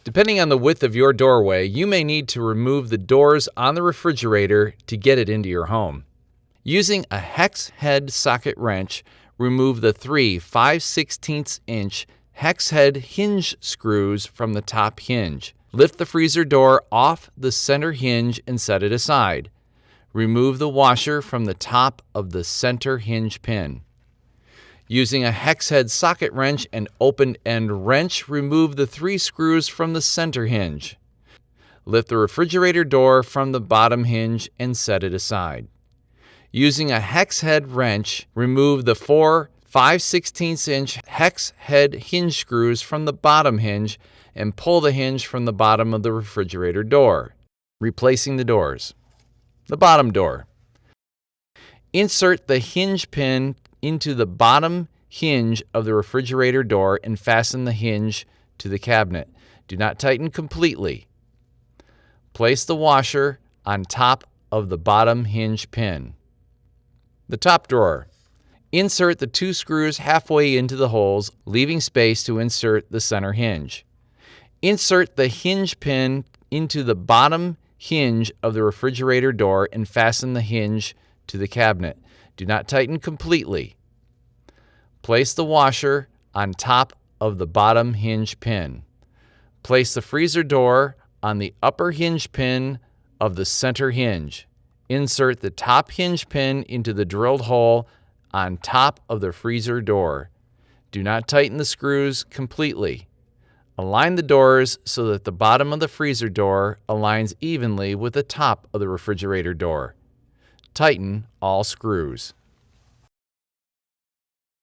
Depending on the width of your doorway, you may need to remove the doors on the refrigerator to get it into your home. Using a hex head socket wrench, remove the three 5/16" hex head hinge screws from the top hinge. Lift the freezer door off the center hinge and set it aside. Remove the washer from the top of the center hinge pin. Using a hex head socket wrench and open-end wrench, remove the three screws from the center hinge. Lift the refrigerator door from the bottom hinge and set it aside. Using a hex head wrench, remove the four 5/16" hex head hinge screws from the bottom hinge and pull the hinge from the bottom of the refrigerator door. Replacing the doors. The bottom door. Insert the hinge pin into the bottom hinge of the refrigerator door and fasten the hinge to the cabinet. Do not tighten completely. Place the washer on top of the bottom hinge pin. The top drawer. Insert the two screws halfway into the holes, leaving space to insert the center hinge. Insert the hinge pin into the bottom hinge of the refrigerator door and fasten the hinge to the cabinet. Do not tighten completely. Place the washer on top of the bottom hinge pin. Place the freezer door on the upper hinge pin of the center hinge. Insert the top hinge pin into the drilled hole on top of the freezer door. Do not tighten the screws completely. Align the doors so that the bottom of the freezer door aligns evenly with the top of the refrigerator door. Tighten all screws.